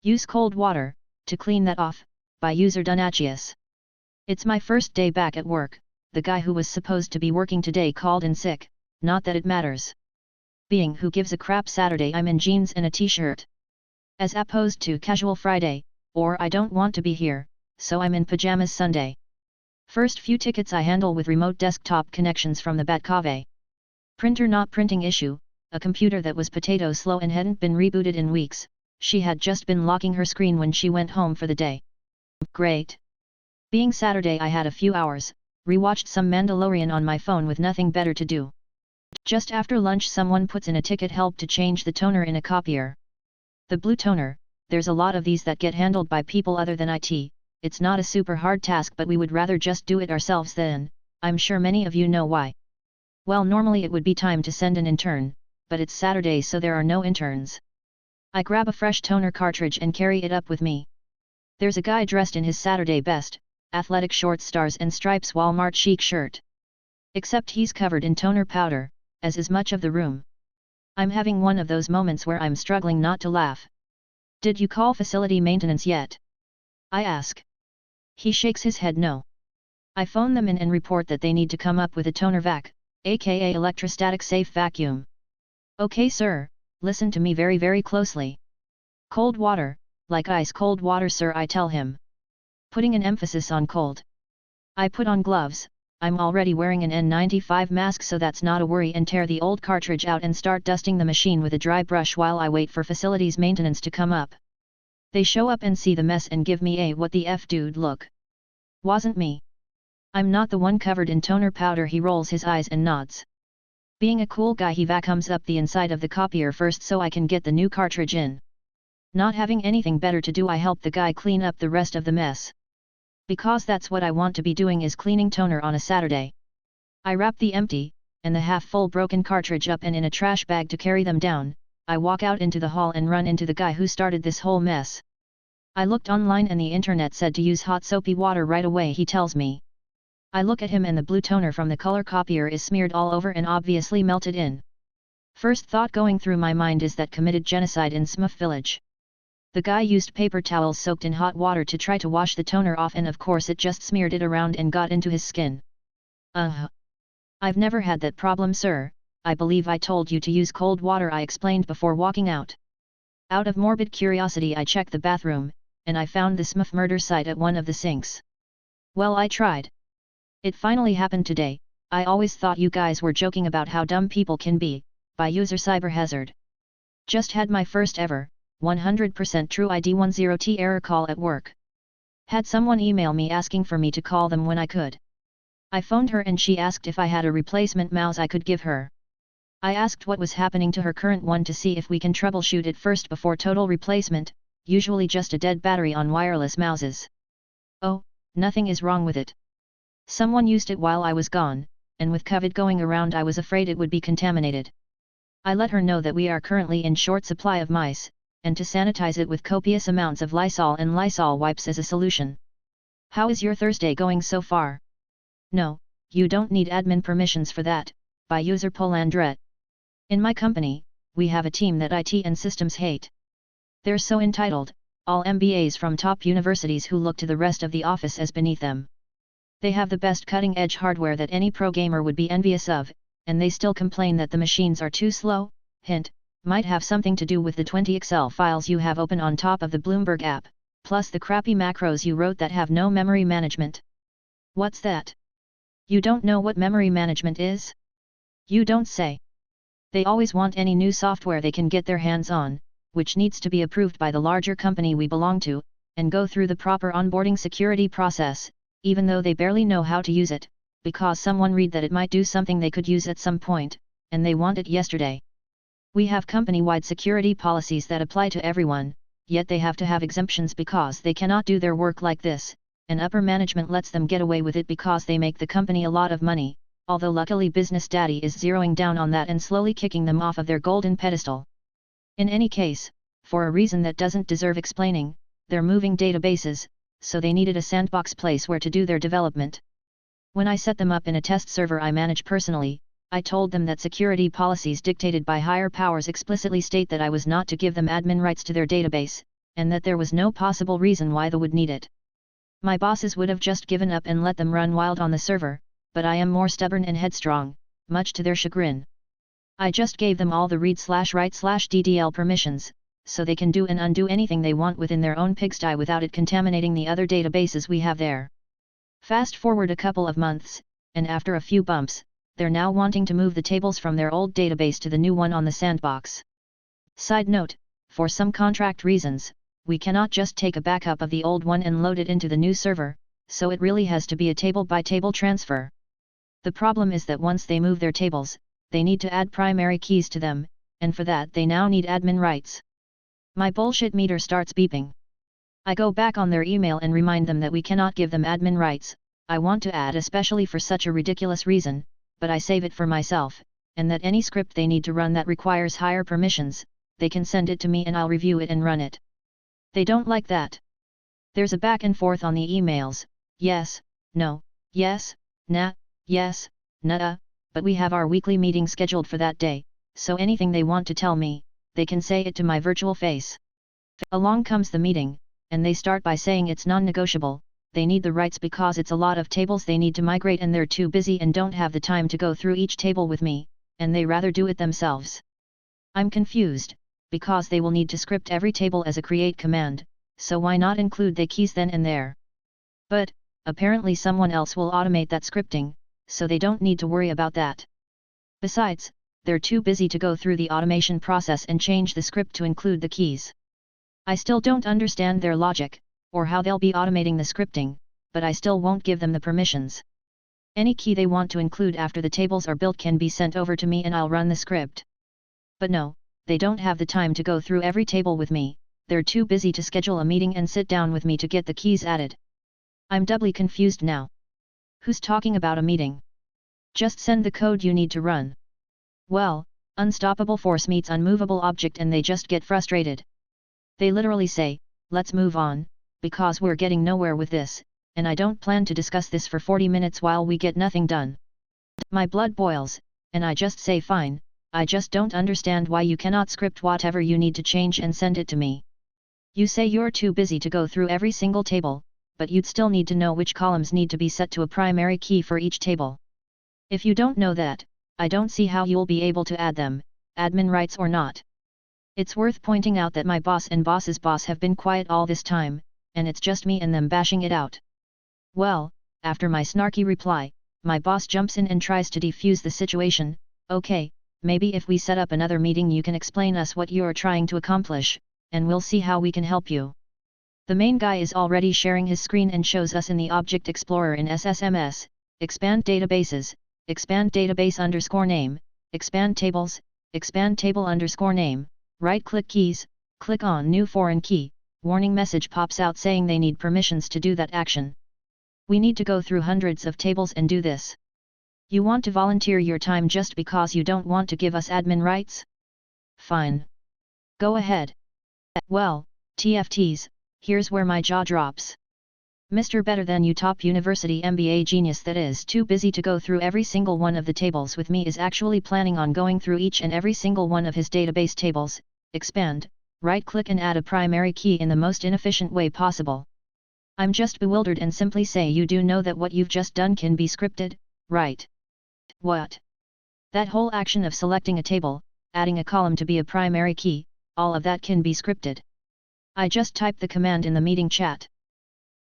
Use cold water, to clean that off, by user Donachius. It's my first day back at work, the guy who was supposed to be working today called in sick, not that it matters. Being who gives a crap Saturday I'm in jeans and a t-shirt. As opposed to casual Friday, or I don't want to be here, so I'm in pajamas Sunday. First few tickets I handle with remote desktop connections from the Batcave. Printer not printing issue, a computer that was potato slow and hadn't been rebooted in weeks, she had just been locking her screen when she went home for the day. Great. Being Saturday I had a few hours, rewatched some Mandalorian on my phone with nothing better to do. Just after lunch someone puts in a ticket help to change the toner in a copier. The blue toner, there's a lot of these that get handled by people other than IT, it's not a super hard task but we would rather just do it ourselves then, I'm sure many of you know why. Well, normally it would be time to send an intern, but it's Saturday so there are no interns. I grab a fresh toner cartridge and carry it up with me. There's a guy dressed in his Saturday best, athletic shorts, stars and stripes Walmart chic shirt. Except he's covered in toner powder, as is much of the room. I'm having one of those moments where I'm struggling not to laugh. Did you call facility maintenance yet? I ask. He shakes his head no. I phone them in and report that they need to come up with a toner vac, aka electrostatic safe vacuum. Okay sir, listen to me very closely. Cold water, like ice cold water sir, I tell him. Putting an emphasis on cold. I put on gloves, I'm already wearing an N95 mask so that's not a worry, and tear the old cartridge out and start dusting the machine with a dry brush while I wait for facilities maintenance to come up. They show up and see the mess and give me a what the F dude look. Wasn't me. I'm not the one covered in toner powder. He rolls his eyes and nods. Being a cool guy he vacuums up the inside of the copier first so I can get the new cartridge in. Not having anything better to do I help the guy clean up the rest of the mess. Because that's what I want to be doing, is cleaning toner on a Saturday. I wrap the empty, and the half-full broken cartridge up and in a trash bag to carry them down. I walk out into the hall and run into the guy who started this whole mess. I looked online and the internet said to use hot soapy water right away, he tells me. I look at him and the blue toner from the color copier is smeared all over and obviously melted in. First thought going through my mind is that committed genocide in Smurf Village. The guy used paper towels soaked in hot water to try to wash the toner off, and of course it just smeared it around and got into his skin. I've never had that problem sir, I believe I told you to use cold water, I explained before walking out. Out of morbid curiosity I checked the bathroom, and I found the Smurf murder site at one of the sinks. Well, I tried. It finally happened today. I always thought you guys were joking about how dumb people can be, by user cyberhazard. Just had my first ever 100% true ID10T error call at work. Had someone email me asking for me to call them when I could. I phoned her and she asked if I had a replacement mouse I could give her. I asked what was happening to her current one to see if we can troubleshoot it first before total replacement, usually just a dead battery on wireless mouses. Oh, nothing is wrong with it. Someone used it while I was gone, and with COVID going around I was afraid it would be contaminated. I let her know that we are currently in short supply of mice, and to sanitize it with copious amounts of Lysol and Lysol wipes as a solution. How is your Thursday going so far? No, you don't need admin permissions for that, by user Polandret. In my company, we have a team that IT and systems hate. They're so entitled, all MBAs from top universities who look to the rest of the office as beneath them. They have the best cutting-edge hardware that any pro gamer would be envious of, and they still complain that the machines are too slow. Hint, might have something to do with the 20 Excel files you have open on top of the Bloomberg app, plus the crappy macros you wrote that have no memory management. What's that? You don't know what memory management is? You don't say. They always want any new software they can get their hands on, which needs to be approved by the larger company we belong to, and go through the proper onboarding security process, even though they barely know how to use it, because someone read that it might do something they could use at some point, and they want it yesterday. We have company-wide security policies that apply to everyone, yet they have to have exemptions because they cannot do their work like this, and upper management lets them get away with it because they make the company a lot of money, although luckily Business Daddy is zeroing down on that and slowly kicking them off of their golden pedestal. In any case, for a reason that doesn't deserve explaining, they're moving databases, so they needed a sandbox place where to do their development. When I set them up in a test server I manage personally, I told them that security policies dictated by higher powers explicitly state that I was not to give them admin rights to their database, and that there was no possible reason why they would need it. My bosses would have just given up and let them run wild on the server, but I am more stubborn and headstrong, much to their chagrin. I just gave them all the read/write/DDL permissions, so they can do and undo anything they want within their own pigsty without it contaminating the other databases we have there. Fast forward a couple of months, and after a few bumps, they're now wanting to move the tables from their old database to the new one on the sandbox. Side note, for some contract reasons, we cannot just take a backup of the old one and load it into the new server, so it really has to be a table-by-table transfer. The problem is that once they move their tables, they need to add primary keys to them, and for that they now need admin rights. My bullshit meter starts beeping. I go back on their email and remind them that we cannot give them admin rights. I want to add especially for such a ridiculous reason, but I save it for myself, and that any script they need to run that requires higher permissions, they can send it to me and I'll review it and run it. They don't like that. There's a back and forth on the emails, yes, no, yes, nah, yes, nah, but we have our weekly meeting scheduled for that day, so anything they want to tell me, they can say it to my virtual face. Along comes the meeting, and they start by saying it's non-negotiable, they need the rights because it's a lot of tables they need to migrate and they're too busy and don't have the time to go through each table with me, and they rather do it themselves. I'm confused, because they will need to script every table as a create command, so why not include the keys then and there? But, apparently someone else will automate that scripting, so they don't need to worry about that. Besides, they're too busy to go through the automation process and change the script to include the keys. I still don't understand their logic, or how they'll be automating the scripting, but I still won't give them the permissions. Any key they want to include after the tables are built can be sent over to me and I'll run the script. But no, they don't have the time to go through every table with me, they're too busy to schedule a meeting and sit down with me to get the keys added. I'm doubly confused now. Who's talking about a meeting? Just send the code you need to run. Well, unstoppable force meets unmovable object and they just get frustrated. They literally say, let's move on, because we're getting nowhere with this, and I don't plan to discuss this for 40 minutes while we get nothing done. My blood boils, and I just say fine, I just don't understand why you cannot script whatever you need to change and send it to me. You say you're too busy to go through every single table, but you'd still need to know which columns need to be set to a primary key for each table. If you don't know that, I don't see how you'll be able to add them, admin rights or not. It's worth pointing out that my boss and boss's boss have been quiet all this time, and it's just me and them bashing it out. Well, after my snarky reply, my boss jumps in and tries to defuse the situation. Okay, maybe if we set up another meeting you can explain us what you're trying to accomplish, and we'll see how we can help you. The main guy is already sharing his screen and shows us in the Object Explorer in SSMS, expand databases, expand database _name, expand tables, expand table _name, right-click keys, click on new foreign key, warning message pops out saying they need permissions to do that action. We need to go through hundreds of tables and do this. You want to volunteer your time just because you don't want to give us admin rights? Fine. Go ahead. Well, TFTs, here's where my jaw drops. Mr. Better Than You Top University MBA genius that is too busy to go through every single one of the tables with me is actually planning on going through each and every single one of his database tables, expand, right-click and add a primary key in the most inefficient way possible. I'm just bewildered and simply say you do know that what you've just done can be scripted, right? What? That whole action of selecting a table, adding a column to be a primary key, all of that can be scripted. I just typed the command in the meeting chat.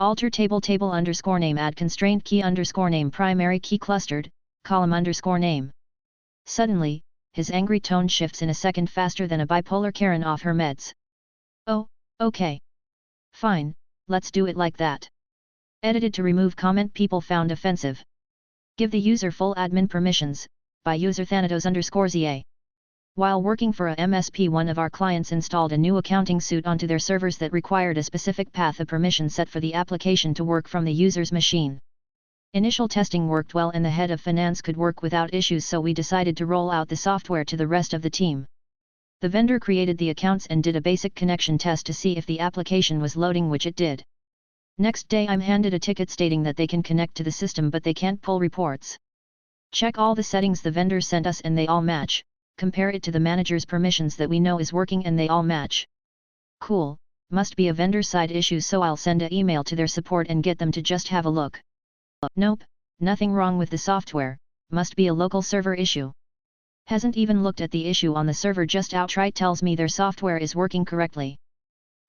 Alter table _name add constraint key _name primary key clustered, column _name. Suddenly, his angry tone shifts in a second faster than a bipolar Karen off her meds. Oh, okay. Fine, let's do it like that. Edited to remove comment people found offensive. Give the user full admin permissions, by user Thanatos_ZA. While working for a MSP, one of our clients installed a new accounting suite onto their servers that required a specific path of permission set for the application to work from the user's machine. Initial testing worked well and the head of finance could work without issues, so we decided to roll out the software to the rest of the team. The vendor created the accounts and did a basic connection test to see if the application was loading, which it did. Next day I'm handed a ticket stating that they can connect to the system but they can't pull reports. Check all the settings the vendor sent us and they all match. Compare it to the manager's permissions that we know is working and they all match. Cool, Must be a vendor side issue, so I'll send an email to their support and get them to just have a look. Nope, nothing wrong with the software, must be a local server issue. Hasn't even looked at the issue on the server, just outright tells me their software is working correctly.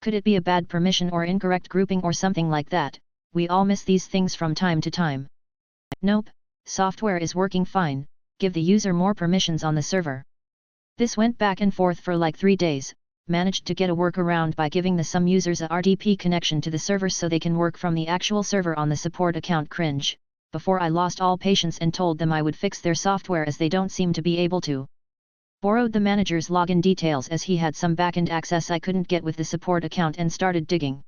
Could it be a bad permission or incorrect grouping or something like that? We all miss these things from time to time. Nope, software is working fine, give the user more permissions on the server. This went back and forth for like 3 days, managed to get a workaround by giving some users a RDP connection to the server so they can work from the actual server on the support account. Cringe, before I lost all patience and told them I would fix their software as they don't seem to be able to. Borrowed the manager's login details as he had some backend access I couldn't get with the support account and started digging.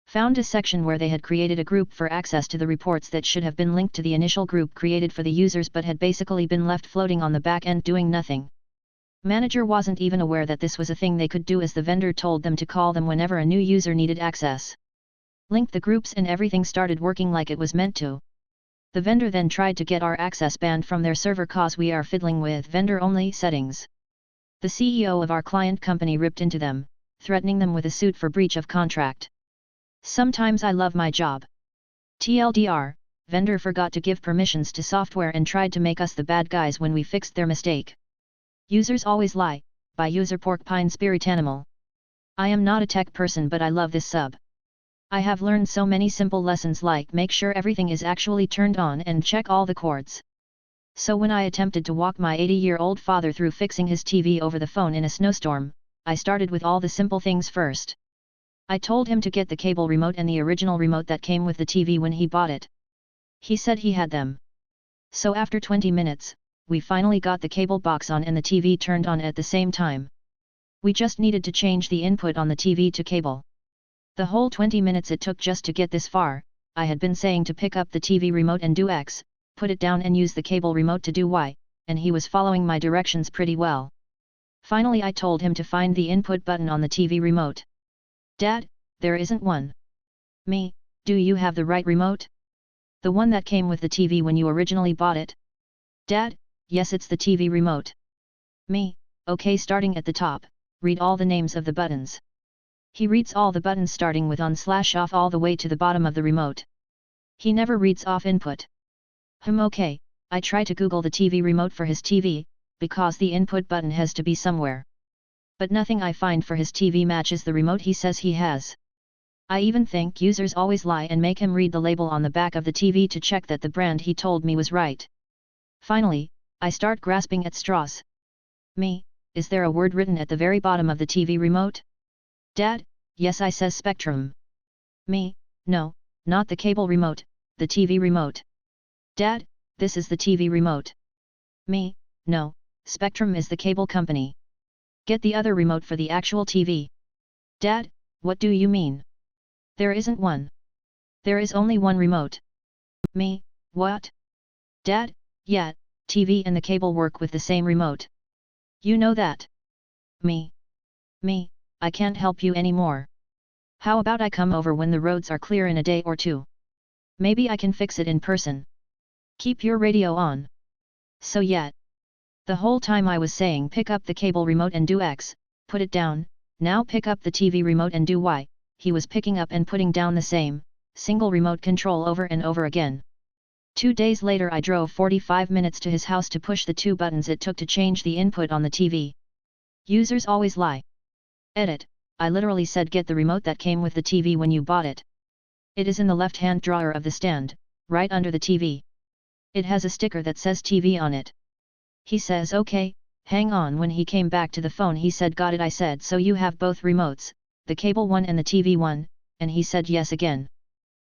Found a section where they had created a group for access to the reports that should have been linked to the initial group created for the users but had basically been left floating on the back end doing nothing. Manager wasn't even aware that this was a thing they could do, as the vendor told them to call them whenever a new user needed access. Linked the groups and everything started working like it was meant to. The vendor then tried to get our access banned from their server cause we are fiddling with vendor-only settings. The CEO of our client company ripped into them, threatening them with a suit for breach of contract. Sometimes I love my job. TLDR, vendor forgot to give permissions to software and tried to make us the bad guys when we fixed their mistake. Users always lie, by user Porcupine Spirit Animal. I am not a tech person, but I love this sub. I have learned so many simple lessons like make sure everything is actually turned on and check all the cords. So when I attempted to walk my 80-year-old father through fixing his TV over the phone in a snowstorm, I started with all the simple things first. I told him to get the cable remote and the original remote that came with the TV when he bought it. He said he had them. So after 20 minutes, we finally got the cable box on and the TV turned on at the same time. We just needed to change the input on the TV to cable. The whole 20 minutes it took just to get this far, I had been saying to pick up the TV remote and do X, put it down and use the cable remote to do Y, and he was following my directions pretty well. Finally I told him to find the input button on the TV remote. Dad, there isn't one. Me, do you have the right remote? The one that came with the TV when you originally bought it? Dad, yes, it's the TV remote. Me, okay, starting at the top, read all the names of the buttons. He reads all the buttons starting with on/off all the way to the bottom of the remote. He never reads off input. Okay, I try to Google the TV remote for his TV, because the input button has to be somewhere. But nothing I find for his TV matches the remote he says he has. I even think users always lie and make him read the label on the back of the TV to check that the brand he told me was right. Finally, I start grasping at straws. Me, is there a word written at the very bottom of the TV remote? Dad, yes, I says Spectrum. Me, no, not the cable remote, the TV remote. Dad, this is the TV remote. Me, no, Spectrum is the cable company. Get the other remote for the actual TV. Dad, what do you mean? There isn't one. There is only one remote. Me, what? Dad, yeah, TV and the cable work with the same remote. You know that. Me, I can't help you anymore. How about I come over when the roads are clear in a day or two? Maybe I can fix it in person. Keep your radio on. So yeah. The whole time I was saying pick up the cable remote and do X, put it down, now pick up the TV remote and do Y, he was picking up and putting down the same, single remote control over and over again. 2 days later I drove 45 minutes to his house to push the 2 buttons it took to change the input on the TV. Users always lie. Edit, I literally said get the remote that came with the TV when you bought it. It is in the left-hand drawer of the stand, right under the TV. It has a sticker that says TV on it. He says okay, hang on. When he came back to the phone he said got it. I said so you have both remotes, the cable one and the TV one, and he said yes again.